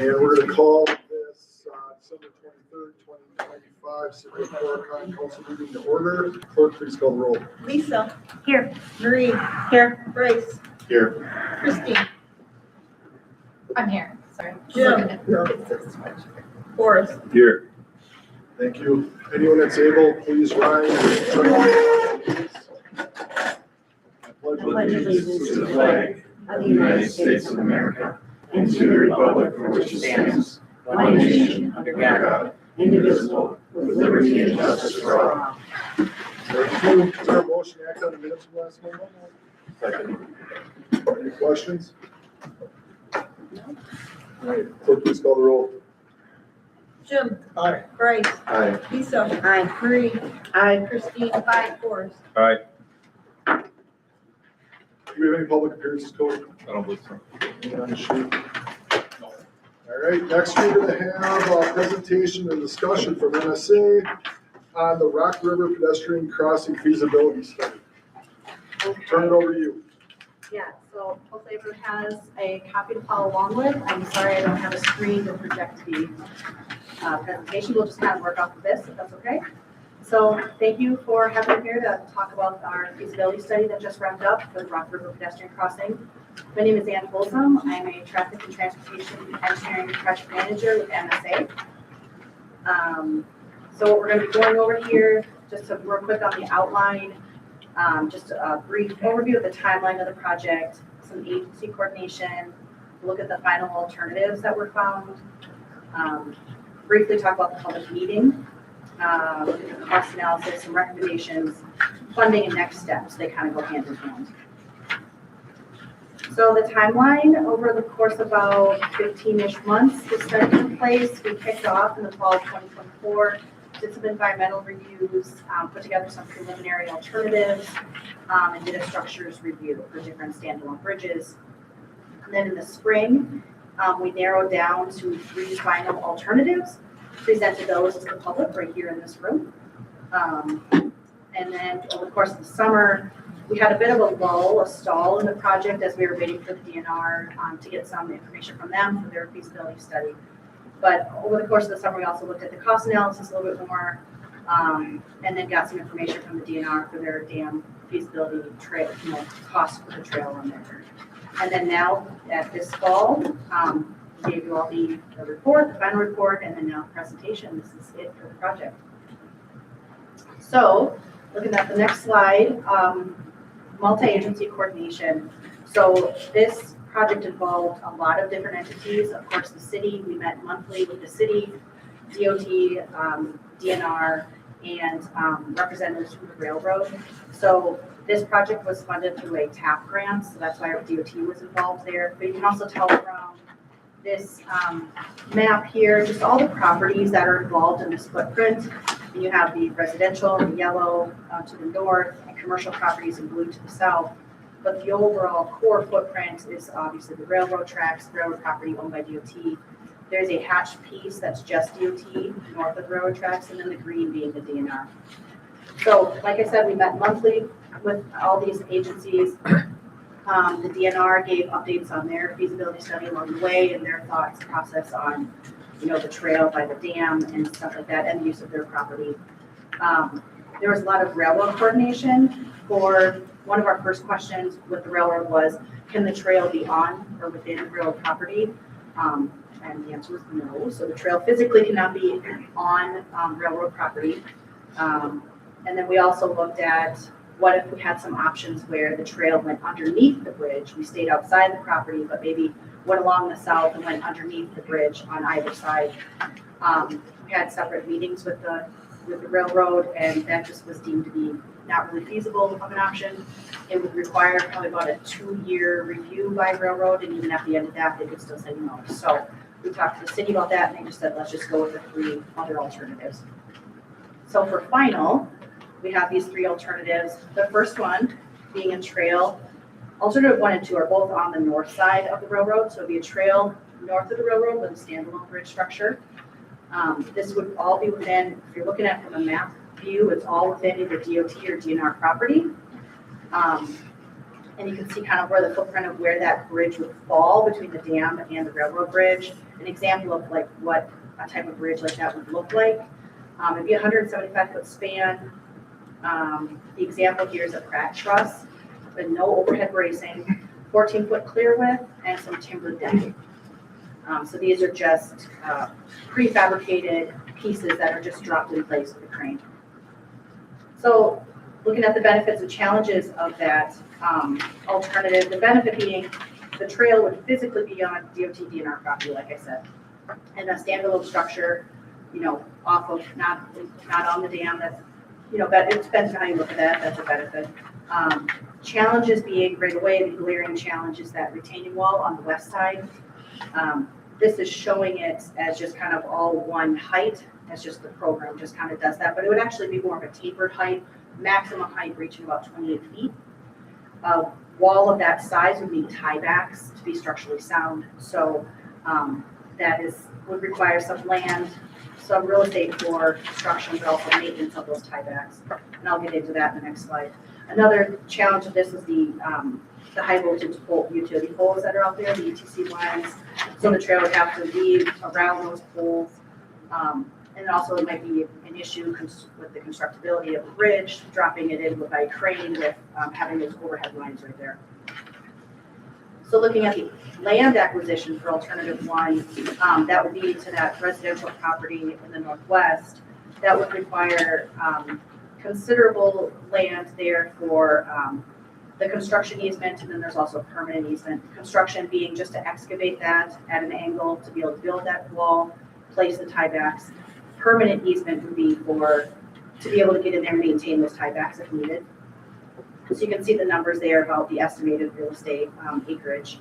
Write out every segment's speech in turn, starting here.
And we're going to call this December 23rd, 2025, City of Horicon Council meeting to order. Clerk, please call the roll. Lisa. Here. Marie. Here. Bryce. Here. Christine. I'm here, sorry. Jim. Forrest. Here. Thank you. Anyone that's able, please rise. I pledge allegiance to the flag of the United States of America and to the republic for which it stands, one nation, under God, indivisible, with liberty and justice for all. Thank you. Is there a motion to act on the minutes from last month? Second. Any questions? All right, clerk, please call the roll. Jim. Aye. Bryce. Aye. Lisa. Aye. Marie. Aye. Christine. Aye. Forrest. Aye. Do we have any public appearances, Cody? I don't believe so. Any on the sheet? All right, next we're going to have a presentation and discussion from MSA on the Rock River pedestrian crossing feasibility study. Turn it over to you. Yeah, so hopefully everyone has a copy to follow along with. I'm sorry I don't have a screen to project the presentation. We'll just kind of work off of this, if that's okay. So thank you for having me here to talk about our feasibility study that just wrapped up for the Rock River pedestrian crossing. My name is Ann Folsom. I'm a traffic and transportation engineering project manager with MSA. So what we're going to be going over here, just to real quick on the outline, just a brief overview of the timeline of the project, some agency coordination, look at the final alternatives that were found, briefly talk about the public meeting, cost analysis, some recommendations, funding, and next steps. They kind of go hand in hand. So the timeline, over the course of about 15-ish months, this study took place. We kicked off in the fall of 2024, did some environmental reviews, put together some preliminary alternatives, and did a structures review for different standalone bridges. And then in the spring, we narrowed down to 3 final alternatives, presented those to the public right here in this room. And then over the course of the summer, we had a bit of a lull, a stall in the project as we were waiting for the DNR to get some information from them for their feasibility study. But over the course of the summer, we also looked at the cost analysis a little bit more, and then got some information from the DNR for their dam feasibility trail, cost for the trail on there. And then now at this fall, gave you all the report, the final report, and then now the presentation. This is it for the project. So looking at the next slide, multi-agency coordination. So this project involved a lot of different entities. Of course, the city, we met monthly with the city, DOT, DNR, and representatives from the railroad. So this project was funded through a TAP grant, so that's why our DOT was involved there. But you can also tell from this map here, just all the properties that are involved in this footprint. And you have the residential, the yellow to the north, and commercial properties in blue to the south. But the overall core footprint is obviously the railroad tracks, railroad property owned by DOT. There's a hatched piece that's just DOT north of the railroad tracks, and then the green being the DNR. So, like I said, we met monthly with all these agencies. The DNR gave updates on their feasibility study along the way and their thoughts process on, the trail by the dam and stuff like that, and the use of their property. There was a lot of railroad coordination. For one of our first questions with the railroad was, can the trail be on or within railroad property? And the answer was no. So the trail physically cannot be on railroad property. And then we also looked at what if we had some options where the trail went underneath the bridge. We stayed outside the property, but maybe went along the south and went underneath the bridge on either side. We had separate meetings with the railroad, and that just was deemed to be not really feasible of an option. It would require probably about a 2-year review by railroad, and even at the end of that, they could still say no. So we talked to the city about that, and they just said, let's just go with the 3 other alternatives. So for final, we have these 3 alternatives. The first one being a trail. Alternative 1 and 2 are both on the north side of the railroad. So it'd be a trail north of the railroad with a standalone bridge structure. This would all be within, if you're looking at it from a map view, it's all within either DOT or DNR property. And you can see kind of where the footprint of where that bridge would fall between the dam and the railroad bridge. an example of like what a type of bridge like that would look like. It'd be a 175-foot span. The example here is a Pratt truss with no overhead bracing, 14-foot clear width, and some timber decking. So these are just prefabricated pieces that are just dropped in place with a crane. So looking at the benefits and challenges of that alternative, the benefit being the trail would physically be on DOT DNR property, like I said, and a standalone structure, off of, not on the dam. That's, but it depends on how you look at that. That's a benefit. Challenges being right away, the glaring challenge is that retaining wall on the west side. This is showing it as just kind of all one height. That's just the program just kind of does that, but it would actually be more of a tapered height, maximum height reaching about 28 feet. A wall of that size would need tiebacks to be structurally sound. So that would require some land, some real estate for construction, but also maintenance of those tiebacks. And I'll get into that in the next slide. Another challenge of this is the high voltage utility poles that are out there, the ETC lines. So the trail would have to weave around those poles. And also it might be an issue with the constructability of the bridge, dropping it in by crane with having those overhead lines right there. So looking at the land acquisition for alternative one, that would be to that residential property in the northwest. That would require considerable land there for the construction easement, and then there's also a permanent easement. Construction being just to excavate that at an angle to be able to build that wall, place the tiebacks. Permanent easement would be to be able to get in there and maintain those tiebacks if needed. So you can see the numbers there about the estimated real estate acreage.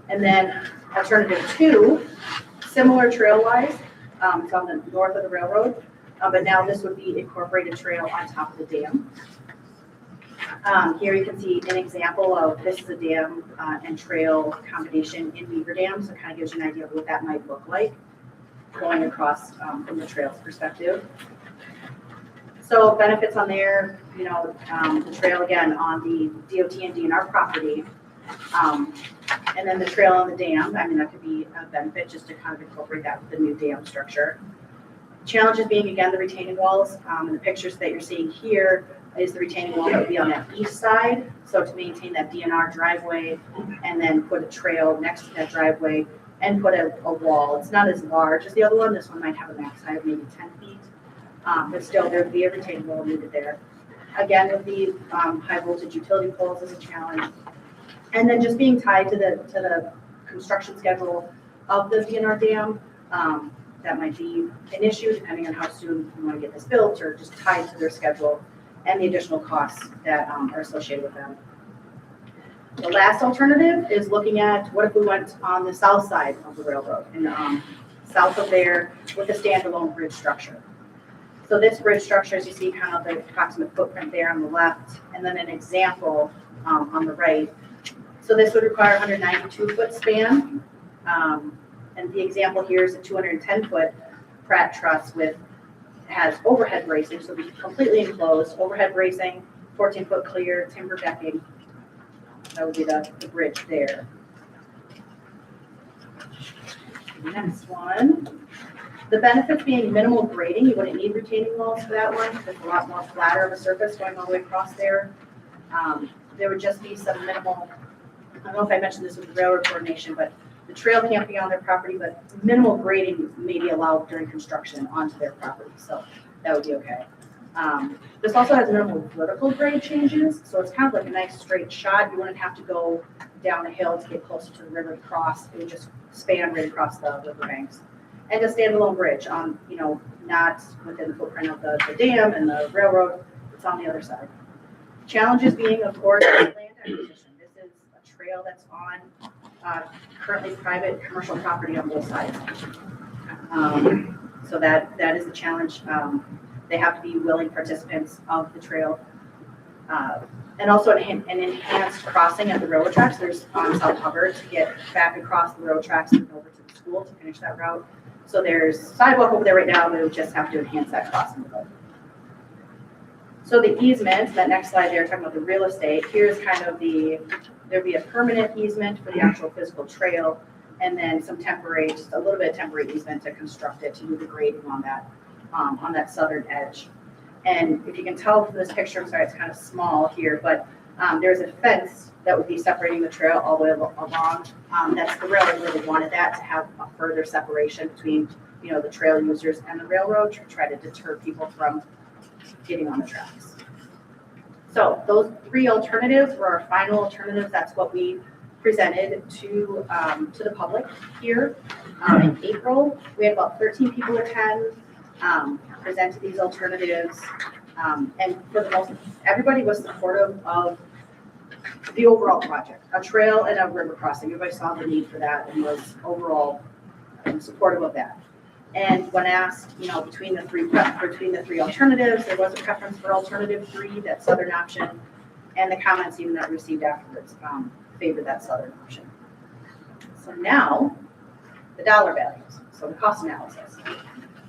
And then alternative two, similar trail-wise, it's on the north of the railroad, but now this would be incorporated trail on top of the dam. Here you can see an example of this is a dam and trail combination in Beaver Dam, so it kind of gives you an idea of what that might look like going across from the trail's perspective. So benefits on there, the trail again on the DOT and DNR property, and then the trail on the dam. I mean, that could be a benefit just to kind of incorporate that with the new dam structure. Challenges being again the retaining walls. And the pictures that you're seeing here is the retaining wall that would be on that east side. So to maintain that DNR driveway, and then put a trail next to that driveway, and put a wall. It's not as large as the other one. This one might have a max height of maybe 10 feet. But still, there would be a retaining wall needed there. Again, with the high voltage utility poles is a challenge. And then just being tied to the construction schedule of the DNR dam, that might be an issue depending on how soon you want to get this built, or just tied to their schedule and the additional costs that are associated with them. The last alternative is looking at what if we went on the south side of the railroad and south of there with a standalone bridge structure. So this bridge structure, as you see, kind of the approximate footprint there on the left, and then an example on the right. So this would require a 192-foot span, and the example here is a 210-foot Pratt truss has overhead bracing, so it'll be completely enclosed, overhead bracing, 14-foot clear, timber decking. That would be the bridge there. Next one. The benefits being minimal grading. You wouldn't need retaining walls for that one. There's a lot more flatter of a surface going all the way across there. There would just be some minimal, I don't know if I mentioned this with the railroad coordination, but the trail can't be on their property, but minimal grading may be allowed during construction onto their property. So that would be okay. This also has minimal vertical grade changes, so it's kind of like a nice straight shot. You wouldn't have to go down a hill to get closer to the river to cross. It would just span right across the river banks. And a standalone bridge on, not within the footprint of the dam and the railroad. It's on the other side. Challenges being, of course, land acquisition. This is a trail that's on currently private commercial property on both sides. So that is the challenge. They have to be willing participants of the trail. And also an enhanced crossing at the railroad tracks. There's on South Hubbard to get back across the railroad tracks and over to the school to finish that route. So there's sidewalk over there right now, they would just have to enhance that crossing. So the easement, that next slide there, talking about the real estate, here's kind of there'd be a permanent easement for the actual physical trail. and then some temporary, just a little bit of temporary easement to construct it, to do the grading on that southern edge. And if you can tell from this picture, I'm sorry, it's kind of small here, but there's a fence that would be separating the trail all the way along. That's the railroad really wanted that, to have a further separation between, the trail users and the railroad, to try to deter people from getting on the tracks. So those three alternatives were our final alternatives. That's what we presented to the public here in April. We had about 13 people attend, presented these alternatives, and for the most, everybody was supportive of the overall project, a trail and a river crossing. Everybody saw the need for that and was overall supportive of that. And when asked, between the three alternatives, there was a preference for alternative 3, that southern option, and the comments even that we received afterwards favored that southern option. So now, the dollar values, so the cost analysis.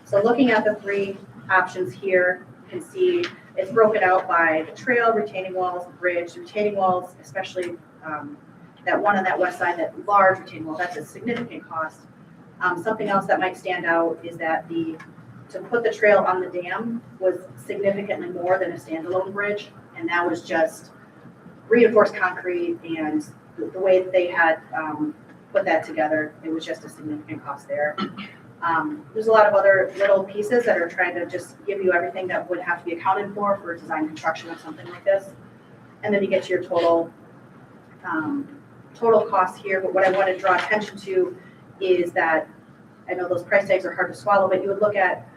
So looking at the 3 options here, you can see it's broken out by the trail, retaining walls, the bridge. Retaining walls, especially that one on that west side, that large retaining wall, that's a significant cost. Something else that might stand out is that to put the trail on the dam was significantly more than a standalone bridge, and that was just reinforced concrete, and the way that they had put that together, it was just a significant cost there. There's a lot of other little pieces that are trying to just give you everything that would have to be accounted for design construction of something like this. And then you get to your total cost here. But what I want to draw attention to is that, I know those price tags are hard to swallow, but you would look at,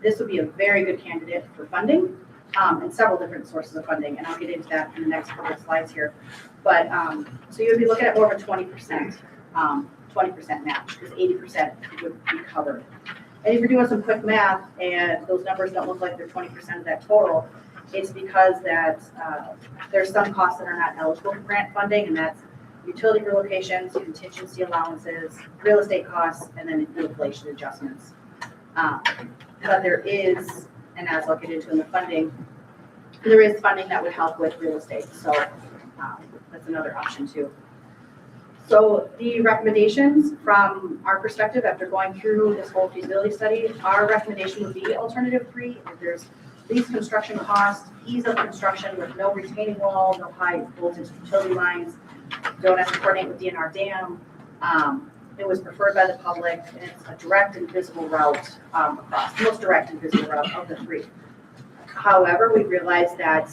this would be a very good candidate for funding, and several different sources of funding. And I'll get into that in the next couple of slides here. But, so you would be looking at more of a 20%. 20% match, because 80% would be covered. And if you're doing some quick math and those numbers don't look like they're 20% of that total, it's because that there's some costs that are not eligible for grant funding, and that's utility relocations, contingency allowances, real estate costs, and then inflation adjustments. But there is, and as I'll get into in the funding, there is funding that would help with real estate. So that's another option too. So the recommendations from our perspective, after going through this whole feasibility study, our recommendation would be alternative 3. If there's least construction costs, ease of construction with no retaining wall, no high voltage utility lines, don't have to coordinate with DNR dam. It was preferred by the public, and it's a direct and visible route across, the most direct and visible route of the 3. However, we realized that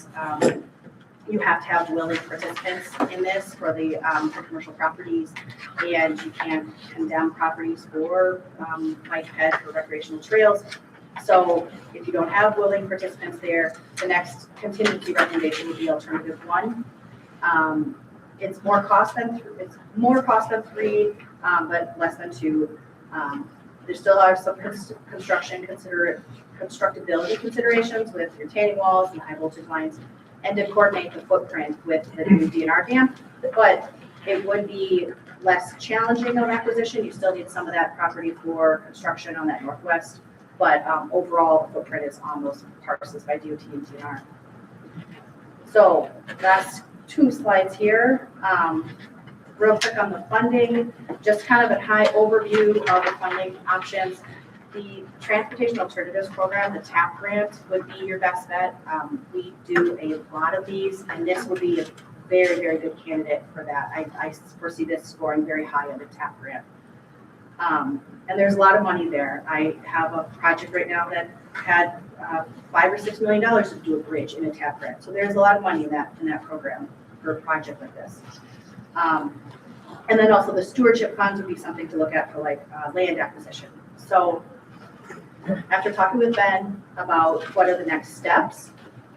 you have to have willing participants in this for the for commercial properties, and you can't condemn properties for bike head for recreational trails. So if you don't have willing participants there, the next contingency recommendation would be alternative 1. It's more cost than 3, but less than 2. There still are some constructability considerations with retaining walls and high voltage lines, and to coordinate the footprint with the new DNR dam, but it would be less challenging of acquisition. You still need some of that property for construction on that northwest, but overall the footprint is on those parcels by DOT and DNR. So last 2 slides here. Real quick on the funding, just kind of a high overview of the funding options. The Transportation Alternatives Program, the TAP grant, would be your best bet. We do a lot of these, and this would be a very, very good candidate for that. I foresee this scoring very high on the TAP grant. And there's a lot of money there. I have a project right now that had $5 or $6 million to do a bridge in a TAP grant. So there's a lot of money in that program for a project like this. And then also the stewardship funds would be something to look at for like land acquisition. So after talking with Ben about what are the next steps,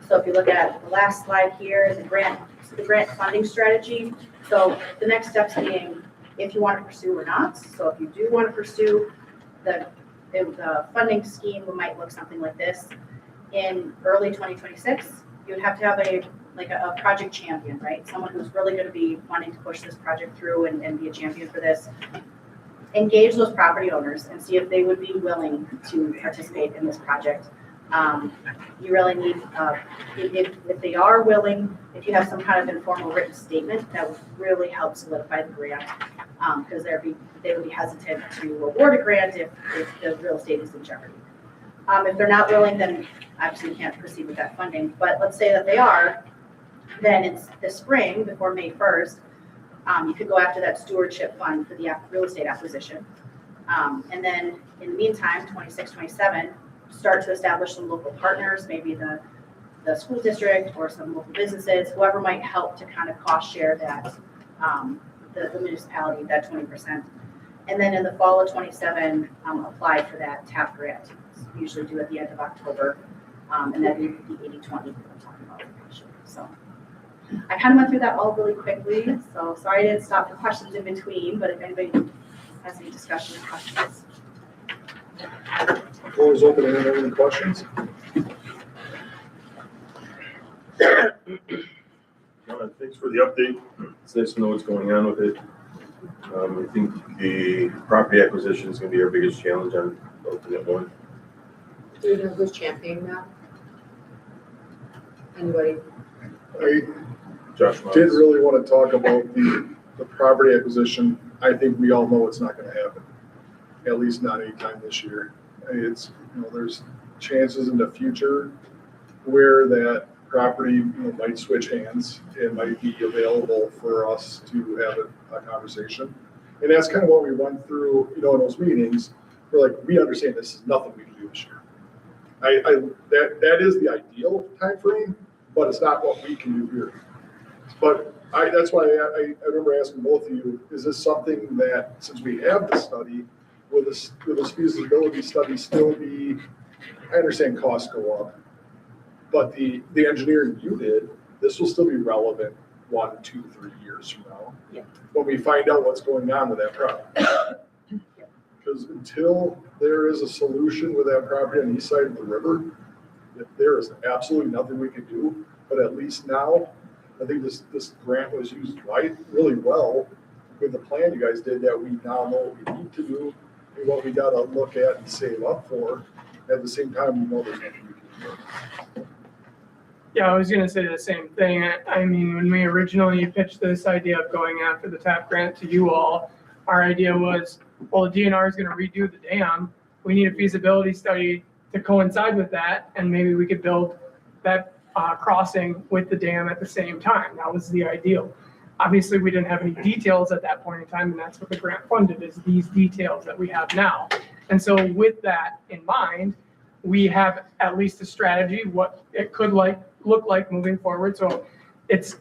so if you look at the last slide here, the grant funding strategy. So the next steps being if you want to pursue or not. So if you do want to pursue, the funding scheme might look something like this. In early 2026, you would have to have a project champion, right? Someone who's really going to be wanting to push this project through and be a champion for this. Engage those property owners and see if they would be willing to participate in this project. You really need, if they are willing, if you have some kind of informal written statement, that would really help solidify the grant. Because they would be hesitant to award a grant if the real estate is in jeopardy. If they're not willing, then obviously you can't proceed with that funding. But let's say that they are, then it's the spring, before May 1st, you could go after that stewardship fund for the real estate acquisition. And then in the meantime, 26, 27, start to establish some local partners, maybe the school district or some local businesses, whoever might help to kind of cost share that, the municipality, that 20%. And then in the fall of 27, apply for that TAP grant. It's usually due at the end of October. And that'd be the 80-20 we were talking about. So I kind of went through that all really quickly. So sorry I didn't stop for questions in between, but if anybody has any discussion or questions. Floor is open. Any questions? Thanks for the update. It's nice to know what's going on with it. I think the property acquisition is going to be our biggest challenge on alternate one. Do you know who's championing that? Anybody? I Josh didn't really want to talk about the property acquisition. I think we all know it's not going to happen, at least not anytime this year. It's, there's chances in the future where that property might switch hands. It might be available for us to have a conversation. And that's kind of what we went through, in those meetings. We're like, we understand this is nothing we can do this year. That is the ideal time frame, but it's not what we can do here. But that's why I remember asking both of you, is this something that, since we have the study, will this feasibility study still be, I understand costs go up, but the engineering you did, this will still be relevant 1, 2, 3 years from now. Yeah. When we find out what's going on with that property. Because until there is a solution with that property on the east side of the river, there is absolutely nothing we can do. But at least now, I think this grant was used really well with the plan you guys did, that we now know what we need to do and what we got to look at and save up for. At the same time, there's nothing we can do. Yeah, I was going to say the same thing. I mean, when we originally pitched this idea of going after the TAP grant to you all, our idea was, well, the DNR is going to redo the dam. We need a feasibility study to coincide with that, and maybe we could build that crossing with the dam at the same time. That was the ideal. Obviously, we didn't have any details at that point in time, and that's what the grant funded, is these details that we have now. And so with that in mind, we have at least a strategy, what it could look like moving forward. So it's,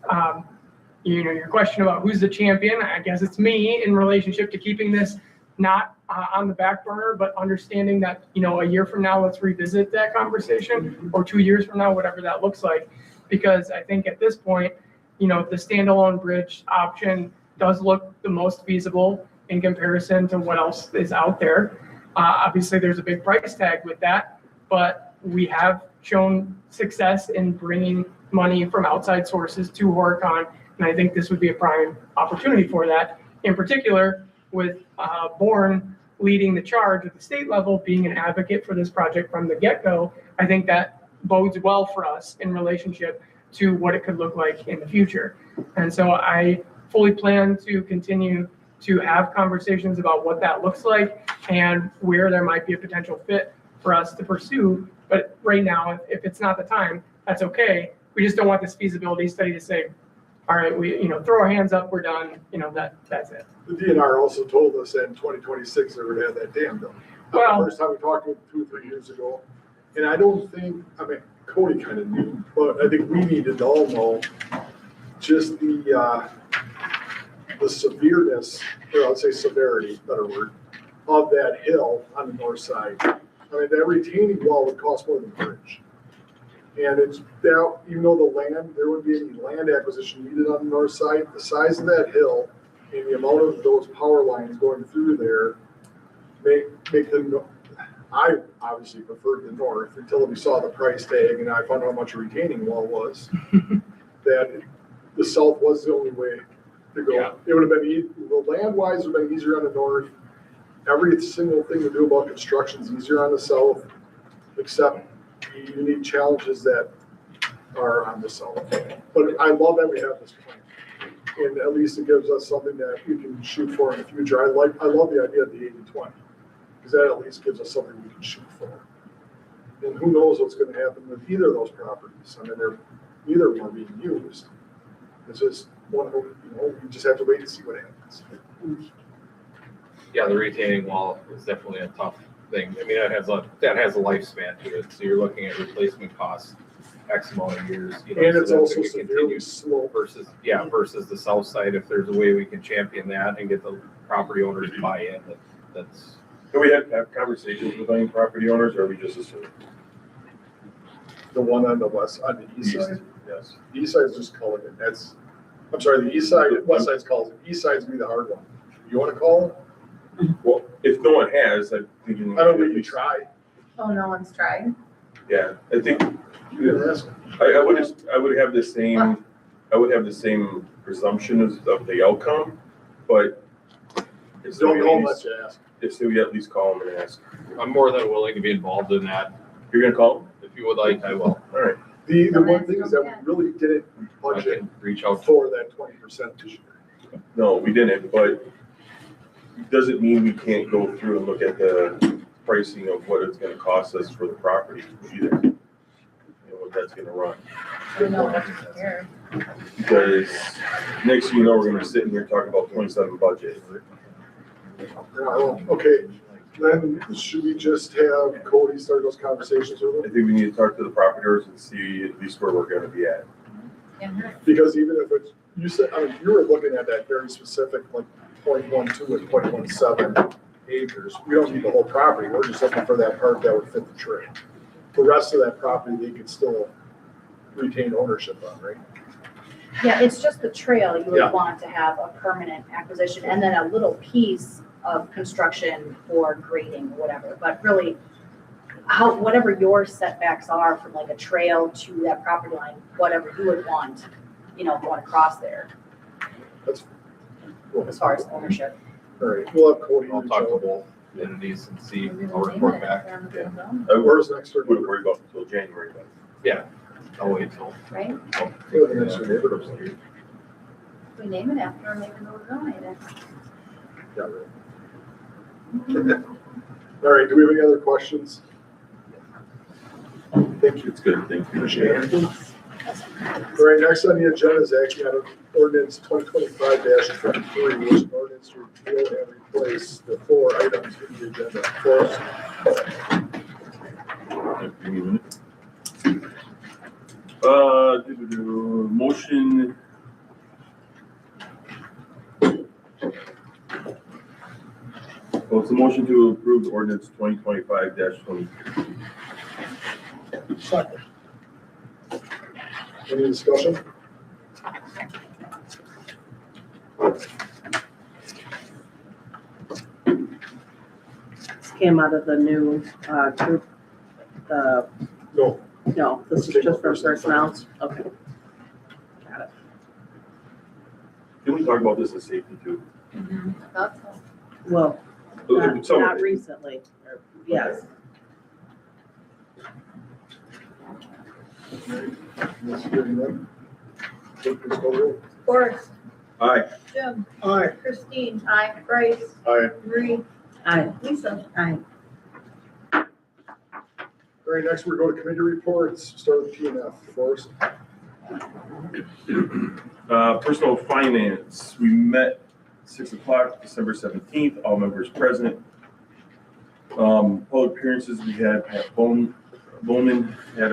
your question about who's the champion, I guess it's me in relationship to keeping this not on the back burner, but understanding that, a year from now, let's revisit that conversation, or 2 years from now, whatever that looks like. Because I think at this point, the standalone bridge option does look the most feasible in comparison to what else is out there. Obviously, there's a big price tag with that, but we have shown success in bringing money from outside sources to Horicon, and I think this would be a prime opportunity for that. In particular, with Bourne leading the charge at the state level, being an advocate for this project from the get-go, I think that bodes well for us in relationship to what it could look like in the future. And so I fully plan to continue to have conversations about what that looks like and where there might be a potential fit for us to pursue. But right now, if it's not the time, that's okay. We just don't want this feasibility study to say, all right, we throw our hands up, we're done. That's it. The DNR also told us that in 2026 they would have that dam done. Well, the first time we talked to them 2 or 3 years ago, and I don't think, Cody kind of knew, but I think we needed to all know just the severeness, or I'll say severity, better word, of that hill on the north side. That retaining wall would cost more than the bridge. And it's now, even though there wouldn't be any land acquisition needed on the north side, the size of that hill and the amount of those power lines going through there make them, I obviously preferred the north until we saw the price tag and I found out how much a retaining wall was, that the south was the only way to go. Yeah. It would have been, land-wise, it would have been easier on the north. Every single thing to do about construction is easier on the south, except the unique challenges that are on the south. But I love that we have this plan. And at least it gives us something that we can shoot for in the future. I love the idea of the 80-20, because that at least gives us something we can shoot for. And who knows what's gonna happen with either of those properties. I mean, neither of them are being used. It's just one of them, we just have to wait and see what happens. Yeah, the retaining wall is definitely a tough thing. I mean, that has a lifespan to it, so you're looking at replacement costs, X amount of years. And so it's that's also gonna severely continue slow. versus the south side. If there's a way we can champion that and get the property owners to buy in, that's. Can we have conversations with any property owners, or are we just assuming? The one on the east side. Yes. The east side is just calling it, the east side, west side's calls it, east side's be the hard one. You wanna call Well, if no one has, I'm thinking. it? I don't think you try. Oh, no one's tried? Yeah, I think, You can ask them. I would have the same presumption of the outcome, but. if Don't somebody know at unless least- you ask. If so, we at least call them and ask. I'm more than willing to be involved in that. You're gonna call them? If you would like, I will. All right. The one thing is that we really didn't I budget can reach out to. for that 20% this year. No, we didn't, but it doesn't mean we can't go through and look at the pricing of what it's gonna cost us for the property either. You know, what that's gonna run. We know what's here. Because next thing you know, we're gonna be sitting here talking about 27 budget. Okay, then should we just have Cody start those conversations with I them? think we need to talk to the property owners and see at least where we're gonna be at. Because even if it's, you said, I mean, you were looking at that very specific, like 0.12 and 0.17 acres. We don't need the whole property, we're just looking for that part that would fit the trail. The rest of that property, they could still retain ownership on, right? Yeah, it's just the trail you Yeah. would want to have a permanent acquisition and then a little piece of construction for grading or whatever. But really, whatever your setbacks are from like a trail to that property line, whatever you would want, going across there That's cool. as far as ownership. All right, we'll have Cody I'll reach talk to out. both entities and see, I'll report back. Where's next door? Wouldn't worry about it until January, but. Yeah, I'll wait till. Right? Yeah, the next door neighbor doesn't hear. We name it after our neighbor that we're going to. Yeah, right. All right, do we have any other questions? Thank you. It's good, thank you. Appreciate it. All right, next on the agenda is action on ordinance 2025-23, which is an ordinance to repeal and replace the 4 items in the agenda. First, Give me a minute. Motion. Well, it's a motion to approve the ordinance 2025-23. second. Any discussion? This came out of the new group, No. no, this is just for personnel, okay. Got it. Can we talk about this as safety too? Thought so. Well, Some of not it. recently, or, yes. Unless you're hearing none. Clerk, please call the roll. Forrest, Aye. Jim, Aye. Christine. Aye. Bryce, Aye. Marie, Aye. Lisa. Aye. All right, next we're going to committee reports. Start with P&F first. Personal finance, we met 6 o'clock, December 17th, all members present. Public appearances, we had Pat Bowman had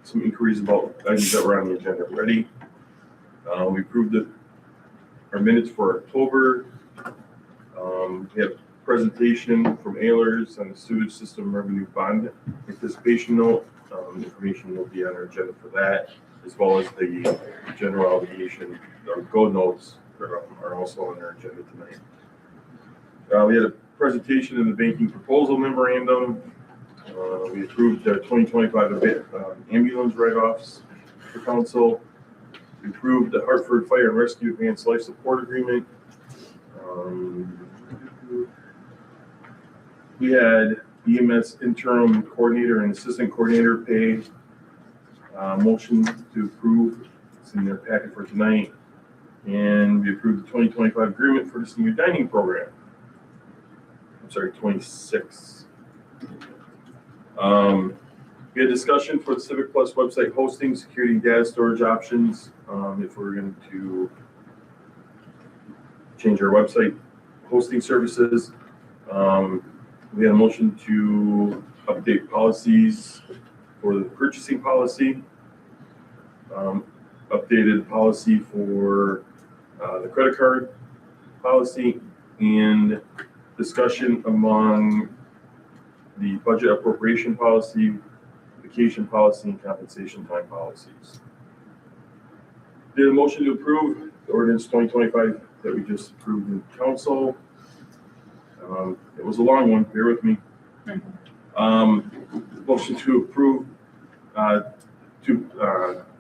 some inquiries about items that were on the agenda already. We approved our minutes for October. We have a presentation from Ehlers on the sewage system revenue bond anticipation note. Information will be on our agenda for that, as well as the general obligation, or go notes are also on our agenda tonight. We had a presentation in the banking proposal memorandum. We approved the 2025 ambulance write-offs for council. We approved the Hartford Fire and Rescue Advanced Life Support Agreement. We had EMS interim coordinator and assistant coordinator pay. Motion to approve, it's in their packet for tonight. And we approved the 2025 agreement for the senior dining program. I'm sorry, 26. We had discussion for the Civic Plus website hosting, security, and data storage options. If we're going to change our website hosting services. We had a motion to update policies for the purchasing policy. Updated policy for the credit card policy, and discussion among the budget appropriation policy, vacation policy, and compensation time policies. Did a motion to approve the ordinance 2025 that we just approved in council. It was a long one, bear with me. Motion to approve a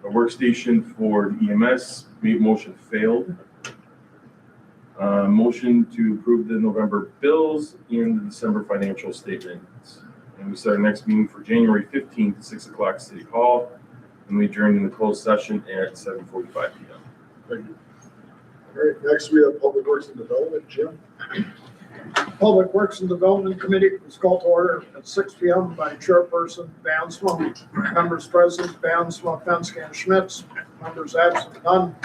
workstation for the EMS, motion failed. Motion to approve the November bills and the December financial statements. And we set our next meeting for January 15th at 6 o'clock City Hall. And we adjourned in the closed session at 7:45 p.m. Thank you. All right, next we have Public Works and Development, Jim. Public Works and Development Committee was called to order at 6 p.m. by Chairperson Bansma. Members present, Bansma, Fensky, and Schmitz. Members absent, none.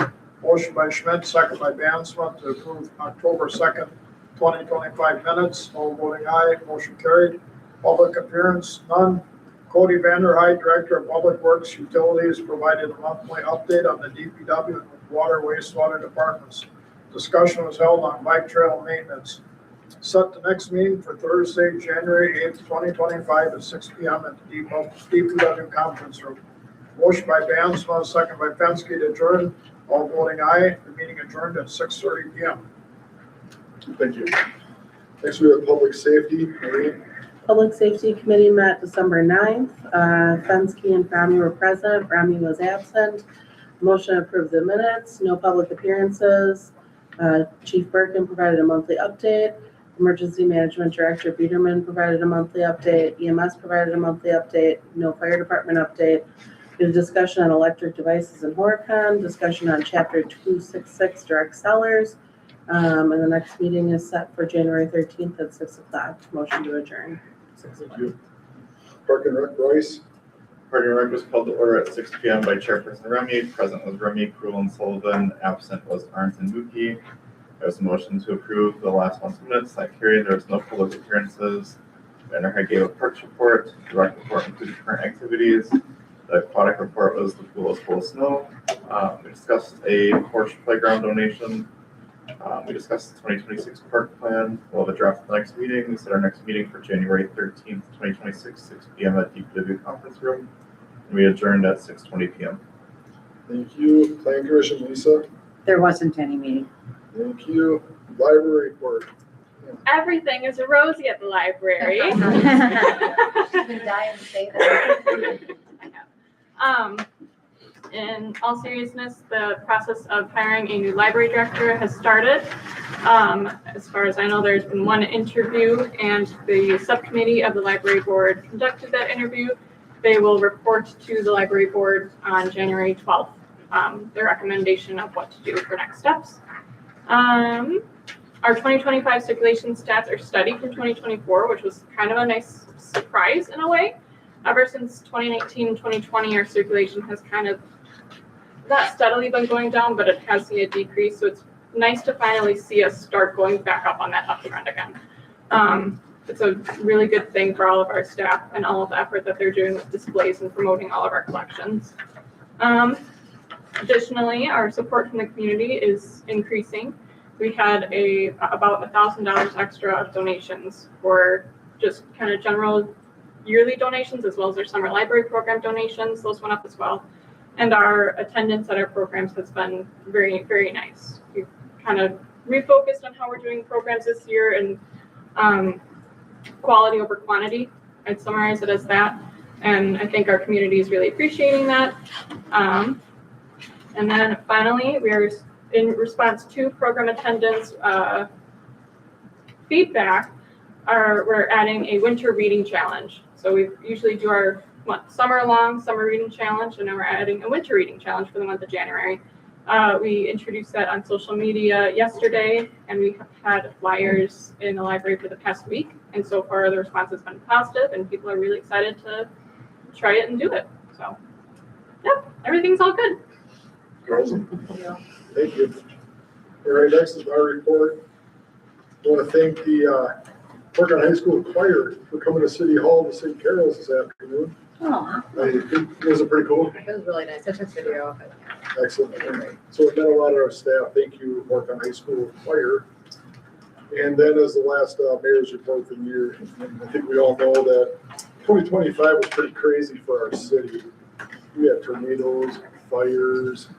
Motion by Schmidt, second by Bansma to approve October 2nd, 2025 minutes. All voting aye, motion carried. Public appearance, none. Cody Vanderhyde, Director of Public Works Utilities, provided a monthly update on the DPW and water wastewater departments. Discussion was held on bike trail maintenance. Set the next meeting for Thursday, January 8th, 2025 at 6 p.m. at the DPW conference room. Motion by Bansma, second by Fensky to adjourn. All voting aye. The meeting adjourned at 6:30 p.m. Thank you. Next we have Public Safety, Maureen. Public Safety Committee met December 9th. Fensky and Bromley were present. Bromley was absent. Motion to approve the minutes. No public appearances. Chief Birkin provided a monthly update. Emergency Management Director Biederman provided a monthly update. EMS provided a monthly update. No fire department update. We had a discussion on electric devices in Horicon. Discussion on Chapter 266 direct sellers. And the next meeting is set for January 13th at 6 o'clock. Motion to adjourn. Thank you. Park and Rec, Bryce. Park and Rec was called to order at 6 p.m. by Chairperson Remy. Present was Remy, Krul, and Sullivan. Absent was Arndt and Mookie. There was a motion to approve the last month's minutes. That carried. There was no public appearances. Vanderheide gave a parks report. The rec report included current activities. The aquatic report was the pool was full of snow. We discussed a Porsche playground donation. We discussed the 2026 park plan. We'll have a draft at the next meeting. We set our next meeting for January 13th, 2026, 6 p.m. at DPW conference room. And we adjourned at 6:20 p.m. Thank you. Plan Commission, Lisa. There wasn't any meeting. Thank you. Library report. Everything is rosy at the library. Been dying to say that. In all seriousness, the process of hiring a new library director has started. As far as I know, there's been one interview, and the subcommittee of the library board conducted that interview. They will report to the library board on January 12th, their recommendation of what to do for next steps. Our 2025 circulation stats are studied from 2024, which was kind of a nice surprise in a way. Ever since 2019 and 2020, our circulation has kind of not steadily been going down, but it has seen a decrease. So it's nice to finally see us start going back up on that uptrend again. It's a really good thing for all of our staff and all of the effort that they're doing with displays and promoting all of our collections. Additionally, our support from the community is increasing. We had about $1,000 extra of donations for just kind of general yearly donations, as well as our summer library program donations. Those went up as well. And our attendance at our programs has been very, very nice. We've kind of refocused on how we're doing programs this year, and quality over quantity. I'd summarize it as that. And I think our community is really appreciating that. And then finally, we are in response to program attendance feedback. we're adding a winter reading challenge. So we usually do our summer reading challenge, and now we're adding a winter reading challenge for the month of January. We introduced that on social media yesterday, and we have had flyers in the library for the past week. And so far, the response has been positive, and people are really excited to try it and do it. So, yeah, everything's all good. Awesome. Thank you. All right, next is my report. I want to thank the Horicon High School Choir for coming to City Hall to sing carols this afternoon. Aw, I think, was it pretty cool? it was really nice. I took video of it. Excellent. So it met a lot of our staff. Thank you, Horicon High School Choir. And then as the last mayor's report for the year, I think we all know that 2025 was pretty crazy for our city. We had tornadoes, fires,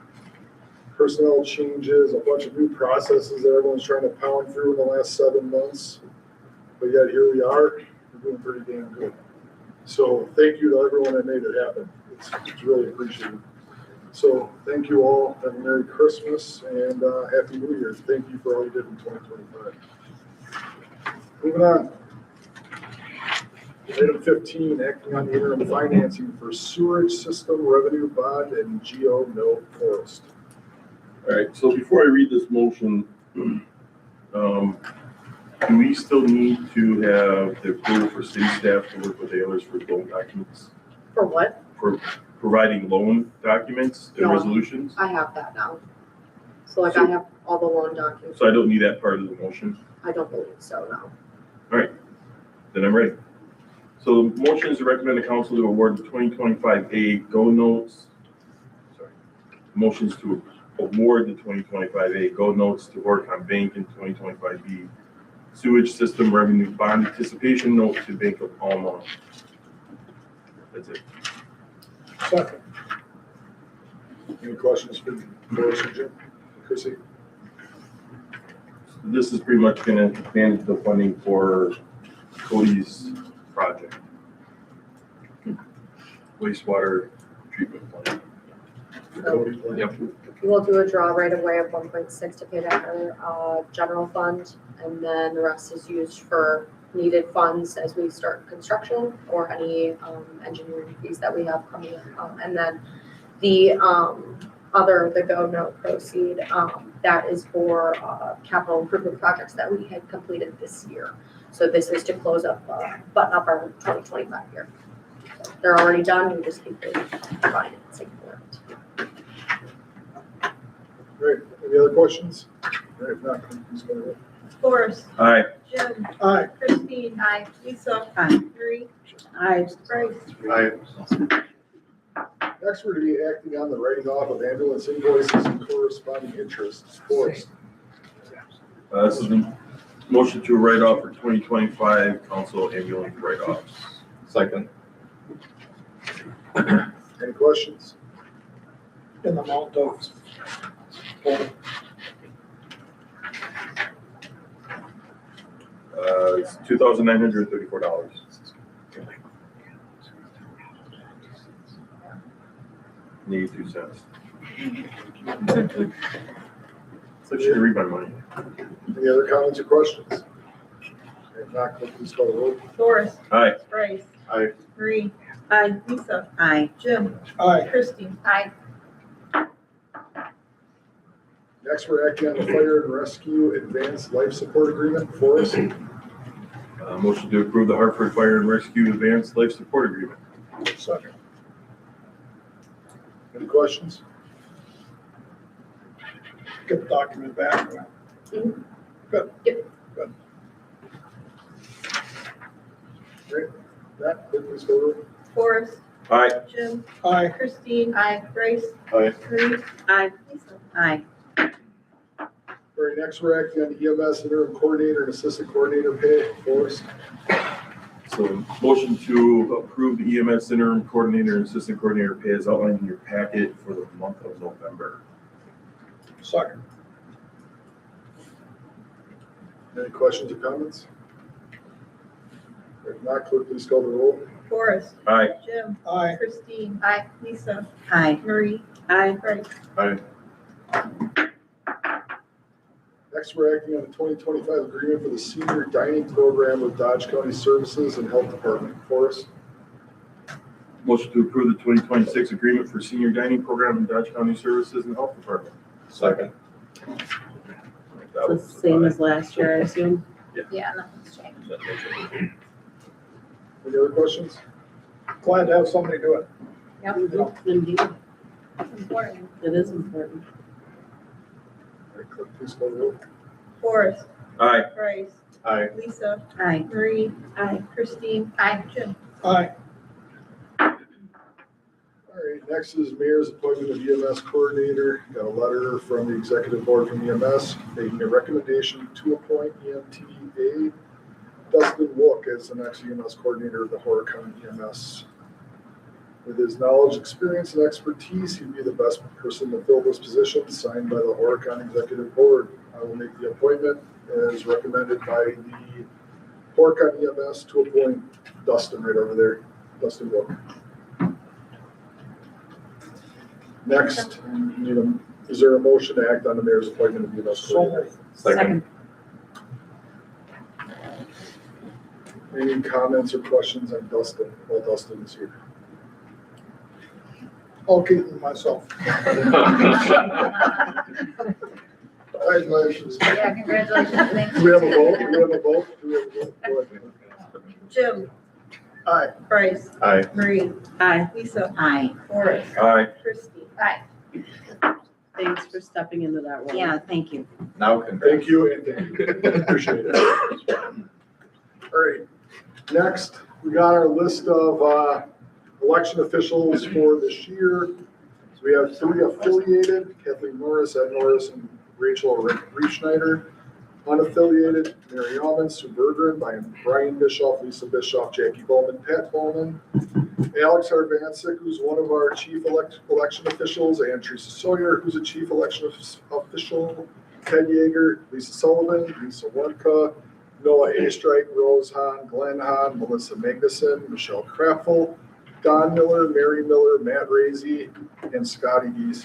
personnel changes, a bunch of new processes that everyone's trying to pound through in the last 7 months. But yet here we are, we're doing pretty damn good. So thank you to everyone that made it happen. It's really appreciated. So thank you all. Have a Merry Christmas and Happy New Year. Thank you for all you did in 2025. Moving on. Item 15, acting on the interim financing for sewerage system revenue bond and Geo Mill Forest. All right, so before I read this motion, do we still need to have the approval for city staff to work with Ayers for loan documents? For what? For providing loan documents and No. resolutions? I have that now. So like I have all the loan documents. So I don't need that part of the motion? I don't believe so, no. All right, then I'm ready. So the motion is to recommend the council to award the 2025A Go Notes. Sorry. Motions to award the 2025A Go Notes to Horicon Bank and 2025B Sewage System Revenue Bond Anticipation Note to Bank of Alma. That's it. Second. Any questions for Doris or Jim? Chrissy? This is pretty much gonna manage the funding for Cody's project. Wastewater treatment plant. The Cody plan? Yep. We'll do a draw right away of 1.6 to pay that general fund, and then the rest is used for needed funds as we start construction or any engineering fees that we have coming in. And then the the Go Note proceed, that is for capital improvement projects that we had completed this year. So this is to close up, button up our 2025 year. So they're already done, we just keep the financing for it. Great. Any other questions? All right, if not, please go ahead. Forrest, Aye. Jim, Aye. Christine. Aye. Lisa. Aye. Marie. Aye. Bryce. Aye. Next, we're to be acting on the writing off of ambulance invoices and corresponding interests. Forrest. This is the motion to write off for 2025 council ambulance write-offs. Second. Any questions? In the amount of. It's $2,934. $0.82. So I should read my money. Any other comments or questions? If not, please call the roll. Forrest. Aye. Bryce. Aye. Marie. Aye. Lisa. Aye. Jim. Aye. Christine. Aye. Next, we're acting on the fire and rescue advanced life support agreement. Forrest. Motion to approve the Hartford Fire and Rescue Advanced Life Support Agreement. Second. Any questions? Get the document back. Great. That, please call the roll. Forrest. Aye. Jim. Aye. Christine. Aye. Bryce. Aye. Marie. Aye. Lisa. Aye. All right, next, we're acting on EMS interim coordinator and assistant coordinator pay. Forrest. So motion to approve the EMS interim coordinator and assistant coordinator pay as outlined in your packet for the month of November. Second. Any questions or comments? If not, clerk, please call the roll. Forrest. Aye. Jim. Aye. Christine. Aye. Lisa. Aye. Marie. Aye. Bryce. Aye. Next, next, we're acting on the 2025 agreement for the senior dining program with Dodge County Services and Health Department. Forrest? Motion to approve the 2026 agreement for senior dining program in Dodge County Services and Health Department. Second. That The was same as last year, I assume. Yeah, nothing's changed. Any other questions? Glad to have somebody do it. Indeed, It's important. it is important. All right, clerk, please call the roll. Forrest, Aye. Bryce, Aye. Lisa, Aye. Marie, Aye. Christine. Aye. Jim. Aye. All right, next is mayor's appointment of EMS coordinator. Got a letter from the executive board from EMS making a recommendation to appoint EMTA Dustin Wook as the next EMS coordinator of the Horicon EMS. With his knowledge, experience, and expertise, he'd be the best person to fill this position, signed by the Horicon executive board. I will make the appointment as recommended by the Horicon EMS to appoint Dustin right over there, Dustin Wook. Next, is there a motion to act on the mayor's appointment of EMS coordinator? Second. Any comments or questions on Dustin while Dustin is here? I'll keep it myself. Congratulations. Yeah, congratulations. Thanks. Do we have a vote? Do we have a vote? Do we have a vote? Go ahead. Jim. Aye. Bryce, Aye. Marie, Aye. Lisa, Aye. Forrest, Aye. Christine. Aye. Thanks for stepping into that role. Yeah, thank you. Now congrats. Thank you, and thank you. Appreciate it. All right, next, we got our list of election officials for this year. So we have 3 affiliated, Kathleen Norris, Ed Norris, and Rachel Reefschneider. Unaffiliated, Mary Almond, Sue Bergeron, Brian Bischoff, Lisa Bischoff, Jackie Bowman, Pat Bowman, Alex Harvancic, who's one of our chief election officials, and Teresa Sawyer, who's a chief election official, Ted Yeager, Lisa Sullivan, Lisa Warnka, Noah A. Strike, Rose Hahn, Glenn Hahn, Melissa Magnuson, Michelle Kraftful, Don Miller, Mary Miller, Matt Raisy, and Scotty Dees.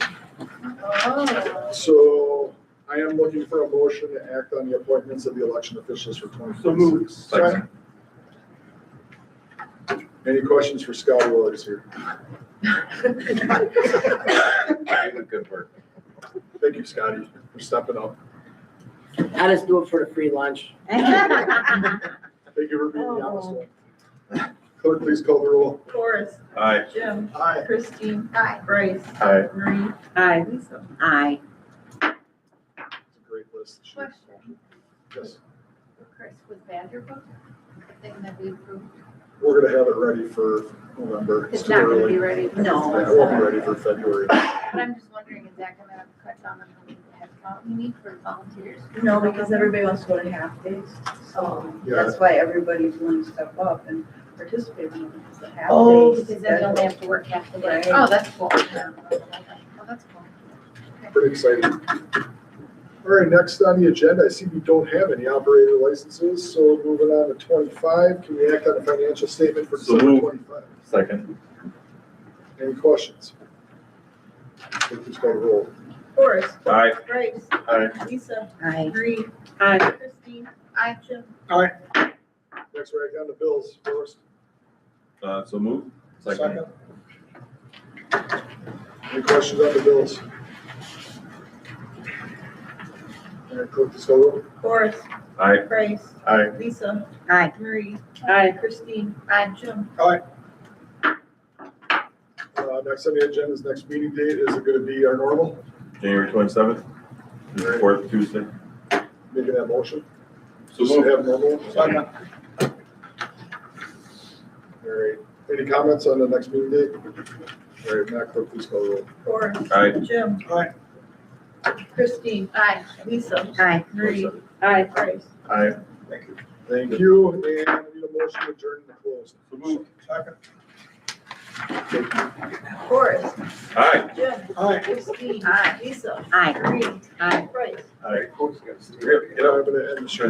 Oh. So I am looking for a motion to act on the appointments of the election officials for 2026. Second. Any questions for Scotty while he's here? Good work. Thank you, Scotty, for stepping up. I just do it for the free lunch. Thank you for being the honest one. Clerk, please call the roll. Forrest, Aye. Jim, Aye. Christine. Aye. Bryce, Aye. Marie, Aye. Lisa. Aye. It's a great list. Question, Yes, Chris, was Vanderbilt the thing that we approved? we're gonna have it ready for November. It's too not gonna early. be ready for this No. Yeah, one. it won't be ready for February. But I'm just wondering, is that gonna cut down on the headcount you need for volunteers? No, because everybody wants to go to half days, so Yeah. that's why everybody's willing to step up and participate in it, because the half Oh, days. because then you only have to work half the day. Right. Oh, that's cool. Yeah. Oh, that's cool. Pretty exciting. All right, next on the agenda, I see we don't have any operator licenses, so moving on to 25, can we act on the financial statement for So December moved. 25? Second. Any questions? Please call the roll. Forrest, Aye. Bryce, Aye. Lisa, Aye. Marie, Aye. Christine. Aye. Jim. Next, we're acting on the bills first. So move. Second. Any questions on the bills? All right, clerk, please call the roll. Forrest, Aye. Bryce, Aye. Lisa, Aye. Marie, Aye. Christine. Aye. Jim. Next on the agenda is next meeting date. Is it gonna be our normal? January 27th, is the fourth Tuesday. Making that motion? So Just to moved. have normal? Second. All right, any comments on the next meeting date? All right, Matt, clerk, please call the roll. Forrest, Aye. Jim. Aye. Christine. Aye. Lisa. Aye. Marie, Aye. Bryce. Aye. Thank you, and I need a motion to adjourn the close. So move. Second. Forrest, Aye. Jim. Aye. Christine. Aye. Lisa. Aye. Marie. Aye. Bryce. Aye. Get up, I'm gonna end the show.